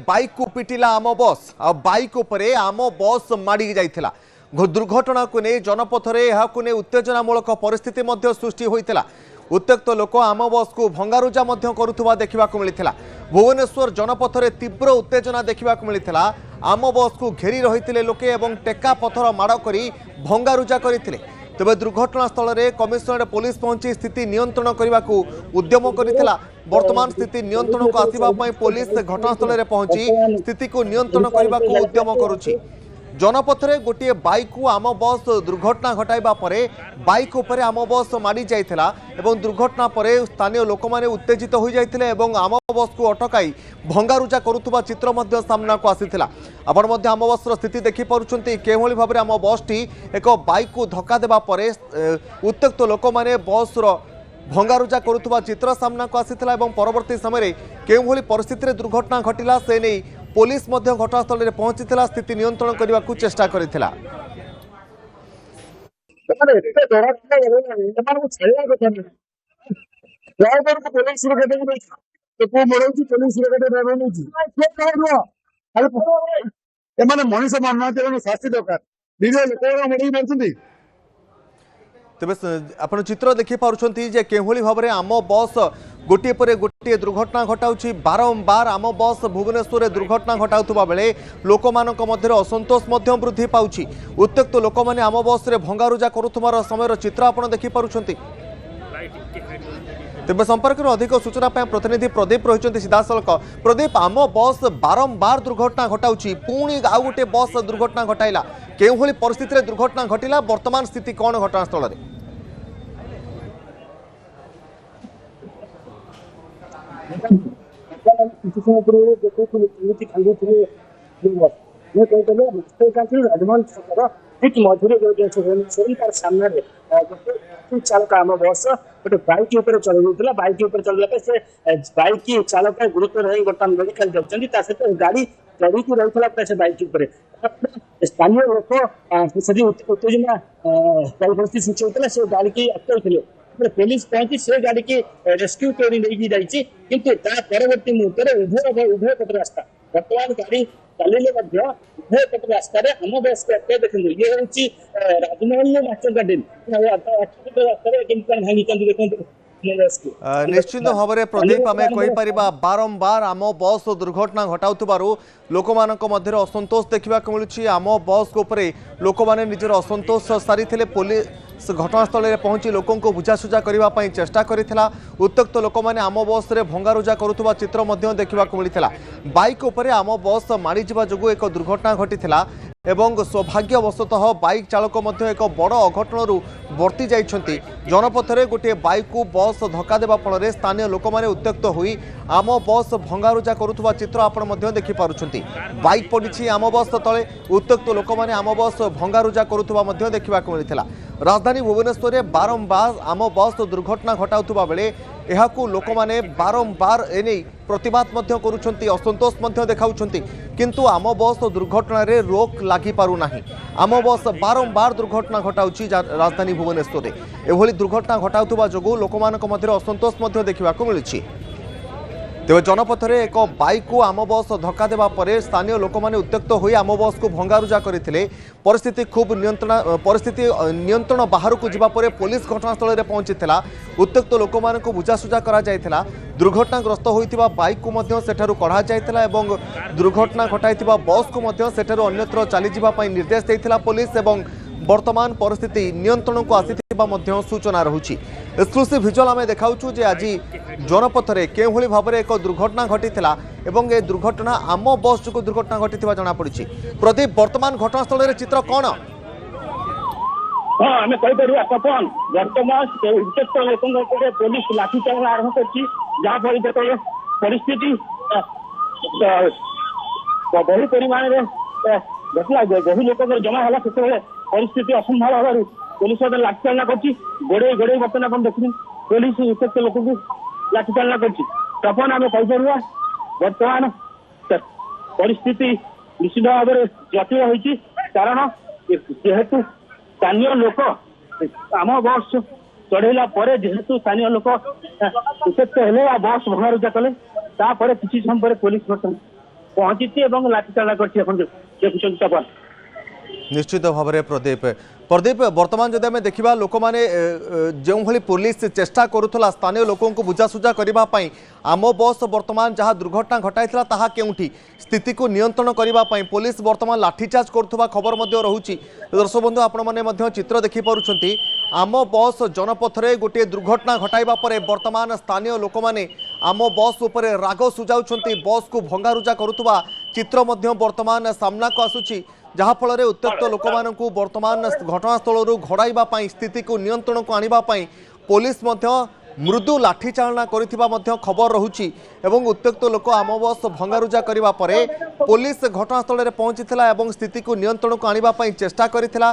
Bike को पिटिला आम बस आ बाइक उपरे आम बस माड़ी जाइथिला। दुर्घटना को नहीं जनपथरे उत्तेजनामूलक परिस्थिति मध्य सृष्टि होइथिला। उत्त्यक्त लोक आम बस को भंगारुजा करुवा देखा मिलता। भुवनेश्वर जनपथरे तीव्र उत्तेजना देखा मिलता। आम बस को घेरी रही लोके एवं टेका पथर माड़ कर भंगारुजा करते। तेज दुर्घटना स्थल में कमिशनरेट पुलिस पहुंची स्थिति नियंत्रण करने को उद्यम करथिला। वर्तमान स्थिति नियंत्रण को आसवाई पुलिस घटनास्थल में पहुंची स्थिति को नियंत्रण करने को उद्यम करुछि। जनपथरे गोटे बाइक को आम बस दुर्घटना घटाइबा परे बाइक उपरे आम बस मारी जाइथिला एवं दुर्घटना परे स्थानीय लोक माने उत्तेजित हो जाइथिले एवं आम बस को अटकाई भंगारुजा करुथुबा चित्र मध्य सामना को आसीथिला। आपण मध्य आम बस स्थिति देखि पारुछंती केभली भाबरे आम बस टी एक बाइक को धक्का देबा परे उत्त्यक्त लोक माने बस रो भंगारुजा करुथुबा चित्र सामना को आसीथिला एवं परवर्ती समय केभली परिस्थिति रे दुर्घटना घटिला से नै पुलिस मध्य घटनास्थल में पहुंची स्थिति नियंत्रण करने को चेष्टा करथिला। मनीष मानना शास्ति दरकार तेज आप चित्र देखी पार्टी जे केभली भाव में आम बस गोटे पर गोटे दुर्घटना घटाऊँ बारंबार आम बस भुवनेश्वर दुर्घटना घटाऊा बेले लोक मध्य असंतोष वृद्धि पाउछि। उत्त्यक्त लोक मैंने आम बस रे भंगारुजा करुथुबार समय चित्र आप देखी पार्टी। तेज संपर्क में अधिक सूचना प्रतिनिधि प्रदीप रही सीधासलख। प्रदीप आम बस बारंबार दुर्घटना घटाऊँ पुणी आउ गोटे बस दुर्घटना घटाइला केभली परिस्थिति दुर्घटना घटिला वर्तमान स्थिति कौन घटनास्थल में? चालक आम बस गोटे बाइक चल बाइक चलने से बाइक चालक गुरुत्व रही बर्तमान मेडिकल जाती सहित गाड़ी चढ़ी रही से बाइक स्थानीय लोक उत्तेजना परिस्थिति सृष्टि होता से गाड़ी की अटकाई पुलिस पहुंची से गाड़ी की रेस्क्यू कर किंतु परवर्ती मुहूर्त उभय पट रास्ता बर्तमान गाड़ी चलिले उभय पट रास्त आम बस को अटकाई देखते ये हूँ राजमहल मास्टर गार्डन रास्ता भांगी देखते निश्चित भाव में प्रदीप आम कहीपर बारंबार आम बस दुर्घटना घटाऊ लोक मध्य असंतोष देखा मिलूँ। आम बस लोक मैंने निजर असंतोष सारी पुलिस घटनास्थल में पहुंची लोकों को बुझासुझा करने चेष्टा करथिला। उत्त्यक्त लोक मैंने आम बस रे भंगारुजा करुवा चित्र देखा मिलता। बाइक उपरे आम बस मारी जा जो एक दुर्घटना घटी एवं सौभाग्यवशतः बाइक चालक मध्य एक बड़ अघटन वर्ती जाइछंती। जनपथरे गोटे बाइक को बस धक्का देवा फल स्थानीय लोक मैंने उत्त्यक्त हुई आम बस भंगारुजा करुवा चित्र आपण देखि पारुछंती। बाइक पड़ी आम बस तले उत्त्यक्त लोक मैंने आम बस भंगारुजा करुवा देखा मिलता। राजधानी भुवनेश्वर में बारंबार आम बस दुर्घटना घटाऊा बेले यहाकू लोक मैंने बारंबार एने प्रतिबाद करुछंती असंतोष देखाउछंती किंतु आम बस दुर्घटना रे रोक लागी पारु नाही। आम बस बारंबार दुर्घटना घटाउछि राजधानी भुवनेश्वर में एभली दुर्घटना घटाउथुबा जोगु लोकमानक मध्य असंतोष देखा मिलुछि। तेज जनपथरे एक बाइक को आम बस धक्का देवा परे स्थानीय लोक मैंने उत्त्यक्त होई आम बस को भंगारुजा करथिले। परिस्थिति खूब नियंत्रण बाहर को जिबा परे पुलिस घटनास्थल में पहुंची उत्त्यक्त लोक मानक बुझासुझा करा जायथिला। दुर्घटनाग्रस्त होइतिबा बाइक को मध्य सेठारु कढ़ा जायथिला एवं दुर्घटना घटाइतिबा बस को मध्य सेठारु अन्यत्र चली जिबा पई निर्देश दैथिला पुलिस एवं वर्तमान परिस्थिति नियंत्रण को आसीथिबा मध्य सूचना रहुछि। एक्सक्लूसिव विजुअल आमे देखाउछु जे आज जनपथरे केभली भाबरे एक दुर्घटना घटिथिला एवं ए दुर्घटना आम बस जो दुर्घटना घटिथिबा जଣା पड़िछि। प्रदीप वर्तमान घटनास्थल रे चित्र कोन? हाँ आम कहीपर तपन वर्तमान उत्त्यक्त लोकों पुलिस लाठीचार्ज आरंभ कर जहाँफल जो परिस्थिति बहु परिमाण घटना बहु लोक जमा है से परिस्थिति असंभाल हबार पुलिस लाठीचालना कर गोड़े गोड़े बर्तमान देखुन पुलिस उत्त्यक्त लोक को लाठीचालना कर तपन आम कहीपर बर्तमान परिस्थिति निश्चित भाव में जटिल होती कारण जेहेतु स्थानीय लोक आम बस चढ़ेला जेहेतु स्थानीय लोक उत्त्यक्त हेले बस भंगारुजा कले किसी समय पुलिस ପହଞ୍ଚିଛି ଏବଂ ଲାଠିଚାଳନା କରିଛି। ଆପଣ ଦେଖୁଛନ୍ତି ତପନ। निश्चित भाव में प्रदीप बर्तमान जदि आम देखा लोक मैंने जो भली पुलिस चेष्टा करुला स्थानीय लोक बुझासुझा करने आम बस बर्तमान जहाँ दुर्घटना घटाई ताहा केउठी स्थिति को नियंत्रण करने पुलिस बर्तमान लाठीचार्ज करुवा खबर रहुची। दर्शक बंधु आपण मैंने चित्र देखिपुंट आम बस जनपथ में गोटे दुर्घटना घटाइबा परे बर्तमान स्थानीय लोक मैंने आम बस उपर राग सुझाउछंती बस को भंगारुजा करुवा चित्र बर्तमान सामना को आसुची जहाँफल उत्त्यक्त लोक मानू बर्तमान घटनास्थल घड़ाइबा स्थिति को नियंत्रण को आने पुलिस मृदु लाठीचालना कर खबर रहुची एवं उत्त्यक्त लोक आम बस भंगारुजा करने पर पुलिस घटनास्थल पहुंची स्थिति को नियंत्रण को आने चेष्टा करथिला।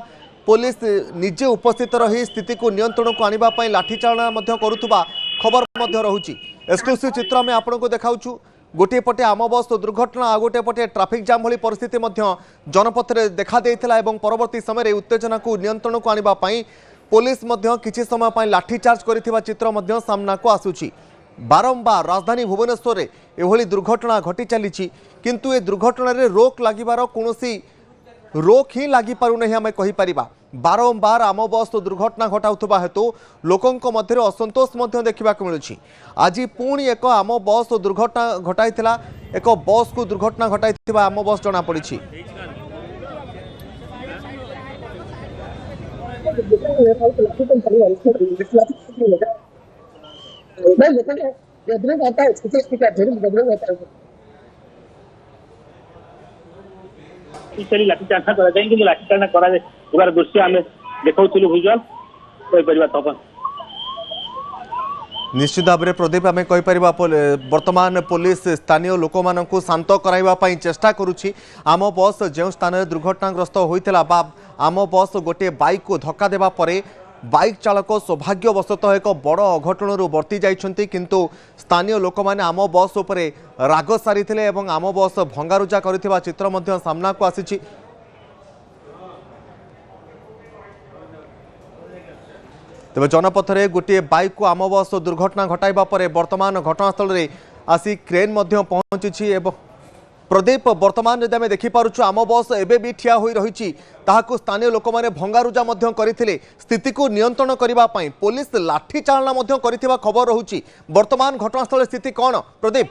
पुलिस निजे उपस्थित रही स्थिति को नियंत्रण को आने लाठीचालना करुवा खबर रहुची। एक्सक्लूसिव चित्र आम आपको देखाऊँ गोटे पटे आम बस दुर्घटना आ गोटे पटे ट्राफिक जाम भली परिस्थिति जनपथ में देखा देइथिला एवं परवर्ती समय उत्तेजना को नियंत्रण को आने पुलिस किछि समय पर लाठीचार्ज करिथिबा चित्र सामना को आसुची। बारंबार राजधानी भुवनेश्वर में एभली दुर्घटना घटी चली किंतु ए दुर्घटना रे रोक लागिबार कोनोसी रोक ही लगी पारुना आम कहीपर। बारंबार आम बस दुर्घटना घटाउथबा हेतु लोकों मध्य असंतोष देखा मिलूँ। आज पुणी एक आम बस दुर्घटना घटाई एक बस को दुर्घटना घटाई आम बस जना पड़ी। लाठीचालना लाठीचालना कर दृश्य आम देखा भुजुआल तपन। निश्चित भाव में प्रदीप आम कहीपर बर्तमान पुलिस स्थानीय लोक मानू शांत कराइबा चेष्टा करुछि। आम बस जो स्थान में दुर्घटनाग्रस्त होता आम बस गोटे बाइक को धक्का देवा परे बाइक चालक सौभाग्यवशतः एक बड़ अघटन बर्ती जाइछंती किंतु स्थानीय लोक मैंने आम बस उपरे राग सारी आम बस भंगारुजा करिथिबा चित्र सामना को आसी। तेज जनपथ में गोटे बाइक को आम बस दुर्घटना घटाइबा परे वर्तमान घटनास्थल में आसी क्रेन पहुंची। प्रदीप बर्तमान जब आम देखिपुँ आम बस एवं भी ठिया हो रही स्थानीय लोक मैंने भंगारुजा करते स्थिति को नियंत्रण करने पुलिस लाठीचालना कर खबर रहुची। वर्तमान घटनास्थल स्थिति कौन प्रदीप?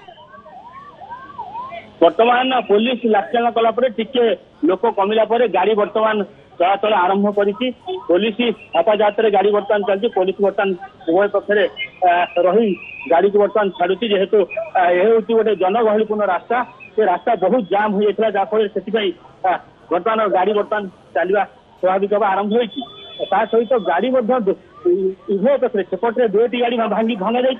वर्तमान पुलिस लाठीचालना कला टिके लोक कमिला गाड़ी वर्तमान चलाचल आरंभ करी पुलिस यातायात गाड़ी बर्तमान चलती पुलिस बर्तमान उभय पक्षरे रही गाड़ी को बर्तमान छाड़ुची जेहेतु यह गोटे जनगहलीपूर्ण रास्ता से रास्ता बहुत जाम हो जाता जहाँफल से बर्तमान गाड़ी बर्तमान चलवा स्वाभाविक आरंभ होता सहित गाड़ी उभय पक्षरे सेपटे दुईटी गाड़ी भांगी भंगा जाए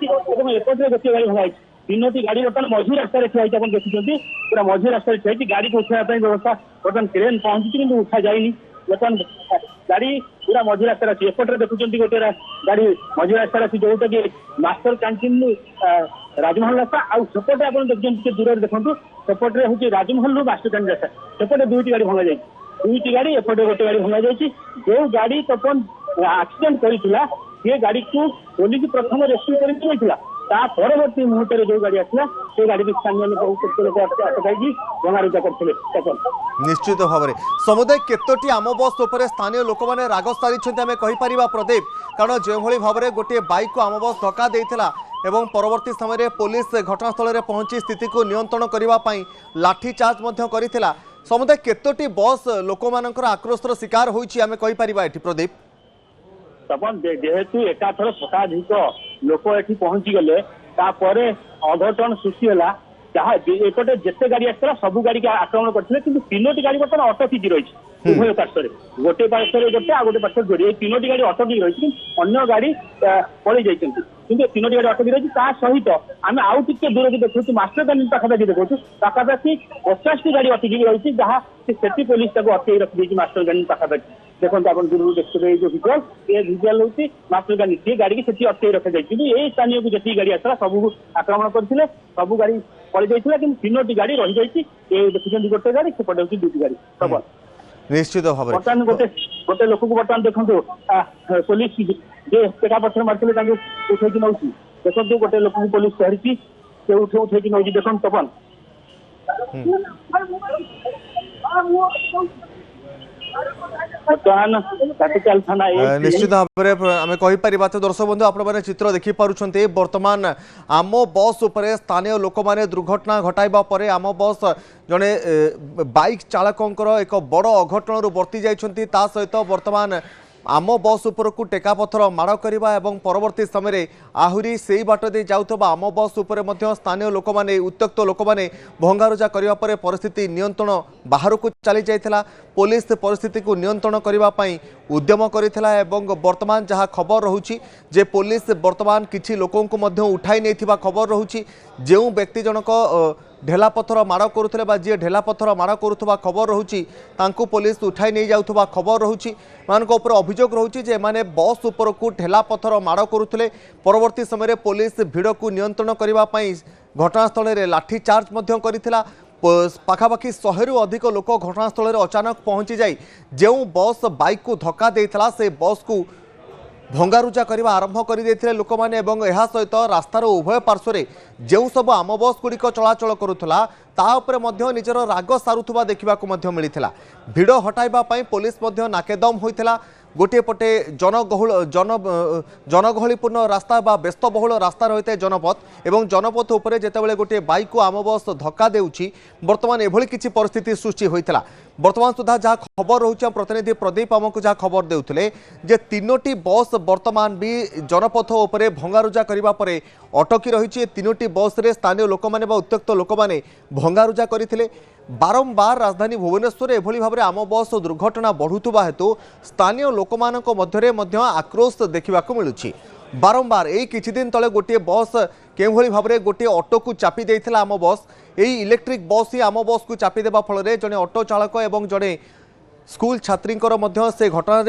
एपटे गोटे गाड़ी भंगा तीनोटी गाड़ी बर्तमान मझी रास्ता ठिया आप देखुं पूरा मझी रास्ता ठिया गाड़ी को उठाई व्यवस्था बर्तमान ट्रेन पहुंची कि उठा जाए बर्तमान गाड़ी पूरा मझी रास्ता अच्छी एपटे देखुं गोटे गाड़ी मझी रास्ता अच्छी जोटा कि मास्टर कैंटीन राजमहल रास्ता आउ सेपटे आप देखते दूर देखो सेपटे हूँ राजमहल मास्टर कैंटीन रास्ता सेपटे दुईटी गाड़ी भंगा जाए दुईटी गाड़ी एपटे गोटे गाड़ी भंगा जाए जो गाड़ी तपन एक्सीडेंट करता ये गाड़ी को पुलिस प्रथम रेस्क्यू कर परवर्ती मुहूर्त में जो गाड़ी आसला से गाड़ी भी स्थानीय लोक अटकाई भंगारुजा करते। निश्चित भाव में समुदाय केतोटी आम बस उपर स्थानीय लोक मैंने राग सारी आम कहीपर प्रदीप कारण जो भाव में गोटे बाइक को आम बस धक्का देता एवं परवर्ती समय पुलिस घटनास्थल में पहुंची स्थिति को नियंत्रण करने लाठीचार्ज करथिला समुदाय केतोटी बस लोक मानकर आक्रोशर शिकार होइछि आमे कहीपर एठी प्रदीप? तपन जेहेतु एकाथर शताधिक लोक एठी पहुंची गले अघटन सृष्टि है जहाँ एपटे जिते गाड़ी आसला सब गाड़ी के आक्रमण करते तीनोटी गाड़ी बर्तमान अटकी रही उभय पार्श्व गोटे पार्श्व गोटे आ गोटे पार्श्व गोटे तीनोटी गाड़ी अटकी रही अन्य गाड़ी पलि जाइछन्ति किंतु तीनोटी गाड़ी अटकी रही सहित आम आउ टिके दूर की देखु मास्टर कैंटीन पाखापाखि देखु पाखापाखि 50टी गाड़ी अटकी रही जहाँ से पुलिस अटकई रखी मास्टर कैंटीन पाखापाखि देखो आप दूर देखते जो भिजुआल ये भिजुआल हूँ मास्टर कैंटीन सी गाड़ी की अटकई रखी जाए ये स्थानीय को जी गाड़ी आसला सब आक्रमण करते सब गाड़ी पलि जाइए कि तीनोटी गाड़ी रही जाइए देखुं गोटे गाड़ी सेपटे हूँ दुईटी गाड़ी सब निश्चित भाव में बर्तमान गोटे लोक को बर्तमान देखो पुलिस जे पेटा पथर मारते उठे नौ देखो गोटे लोक पुलिस धरी उठे नौ देख तपन ବର୍ତ୍ତମାନ କ୍ୟାପିଟାଲ ଥାନା निश्चित भाव में आम कहीपर तो दर्शक बंधु आपने चित्र देखिपुंट बर्तमान आम बस उपरे स्थानीय लोक मैंने दुर्घटना घटाइबा परे आम बस जड़े बाइक चालकों एक बड़ अघटन वर्ती जाइछन्ति ता सहित बर्तमान आम बस उपरकू टेका पथर माड़ करवा और परवर्ती समय आहुरी से बाट दे जाउथबा आम बस उपरे मध्य स्थानीय लोक मैंने उत्त्यक्त लोक मैंने भंगारुजा करने पर परिस्थिति नियंत्रण बाहर को चली जाइथिला पुलिस परिस्थिति को नियंत्रण करने उद्यम करिथिला एवं वर्तमान जहाँ खबर रहुछि जे पुलिस वर्तमान किछि लोकों को मध्य उठाई नहीं खबर रहुछि जो व्यक्ति जनक ढेला पथर माड़ करुले जी ढेला पथर माड़ करुवा खबर रहुछि तांकु पुलिस उठाई नहीं जाउथबा खबर रहुछि मानक उपर अभियोग रहुछि जे माने बस उपर को ढेला पथर माड़ करुले परवर्ती समय पुलिस भिड़ को नियंत्रण करने घटनास्थल में लाठी चार्ज मध्य करिथिला पाखापाखि 100 रु अधिक लोक घटनास्थल में अचानक पहुंची जाई जो बस बाइक को धक्का देइथिला से बस को भंगारुजा करने आरंभ कर लोक मैंने सहित रास्तार उभय पार्श्व जो सब आम बस गुड़िक चलाचल करुला निजर राग सारुवा देखा मिलता भिड़ हटाइबा पुलिस नाकेदम होता गोटे पटे जनगहलीपूर्ण रास्ता बा व्यस्तबहुल रास्ता रही है जनपथ एवं जनपथ उपर जितेबाला गोटे बाइक को आम बस धक्का देउछि बर्तमान एभली किछि परिस्थिति सृष्टि होइतला बर्तमान सुधा जहाँ खबर रोचे प्रतिनिधि प्रदीप आमको जहाँ खबर देउथिले जे तीनोटी बस बर्तमान भी जनपथ उपरे भंगारुजा करबा परे अटकी रही तीनोटी बस रे स्थानीय लोक मैंने उत्त्यक्त लोक मैंने भंगारुजा करथिले बारंबार राजधानी भुवनेश्वर एभली भाव आम बस दुर्घटना बढ़ुवा हेतु स्थानीय लोक मानक मध्य आक्रोश देखा मिलुछि बारंबार यही किछि दिन तले गोटे बस केभली भाव में गोटे ऑटो को चापी देइथिला आम बस यही इलेक्ट्रिक बस ही आम बस को चापी देबा फल जड़े ऑटो चालक एवं जड़े स्कूल छात्रींकर मध्य से घटना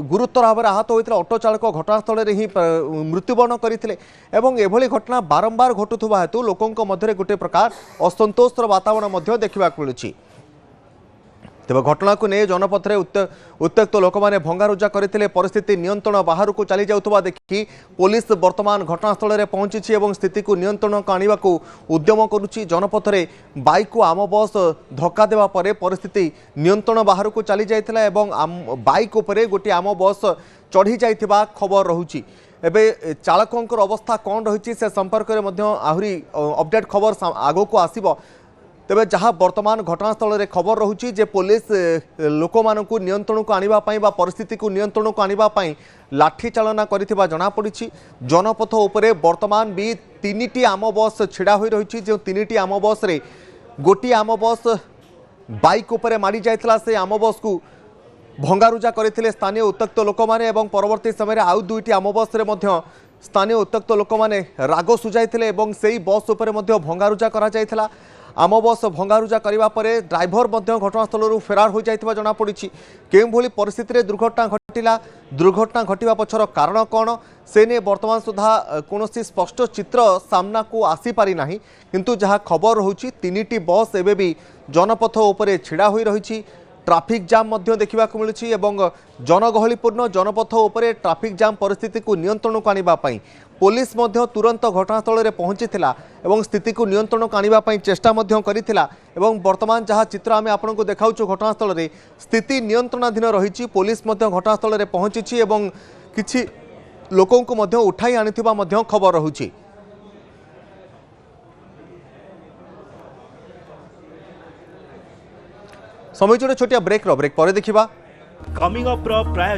गुरुतर भाव में आहत होता ऑटो चालक घटनास्थल में ही मृत्युवरण करते एभली घटना बारंबार घटुवा हेतु लोकों मध्य गोटे प्रकार असंतोषर वातावरण देखा मिलूँ तेज घटना को नहीं जनपथ में उत्त्यक्त लोक मैंने भंगारुजा करते परिस्थिति नियंत्रण बाहर को चली जाउथबा देखि पुलिस वर्तमान घटनास्थल में पहुंची स्थिति को नियंत्रण को आने को उद्यम करुच्ची जनपथ में बाइक को आम बस धक्का देवा परे परिस्थिति नियंत्रण बाहर को चली जाइथिला बाइक उपरे गोटे आम बस चढ़ी जाइथिबा खबर रहुची एबे चालकों अवस्था कौन रही से संपर्क में आहरी अपडेट खबर आगो को आसिबो तेबे जहाँ वर्तमान घटनास्थल में खबर रहुची जे पुलिस लोक मानकु नियंत्रण को आने परिस्थिति को नियंत्रण को आने लाठी चालना करिथिबा जଣା पड़िछि जनपथ उपरे वर्तमान भी 3टी आम बस छिड़ा होई रहिछि जो 3टी आम बस रे गोटी आम बस बाइक उपरे मारी जाइतला से आम बस को भंगारुजा करथिले स्थानीय उत्त्यक्त लोक माने एवं परवर्ती समय आउ 2टी आम बस रे मध्य स्थानीय उत्त्यक्त लोक माने राग सुझाइथिले एवं सेही बस उपरे मध्य भंगारुजा करा जाइथिला आम बस भंगारुजा करने पर ड्राइवर घटनास्थल फेरार हो जाता जना पड़ी केभली परिस्थिति दुर्घटना घटिला दुर्घटना घटवा पछर कारण कौन से नहीं बर्तमान सुधा कौन स्पष्ट चित्र सामना को आसी पारि नाही किंतु जहाँ खबर रोची 3टी बस एवं भी जनपथ उपरे छिड़ा हो रही ट्राफिक जाम देखा मिलूँ जनगहलीपूर्ण जनपथ उपरे ट्राफिक जाम परिस्थिति को नियंत्रण को आने पुलिस तुरंत घटनास्थल में पहुंची स्थिति को नियंत्रण को आने चेष्टा करिथिला वर्तमान जहाँ चित्र आम आपको देखा घटनास्थल में स्थिति नियंत्रणाधीन रही पुलिस घटनास्थल में पहुंची किछि लोकों को उठाई आनी खबर रहुछि। समय छोटिया ब्रेक पर देखिबा कमिंग अप प्राय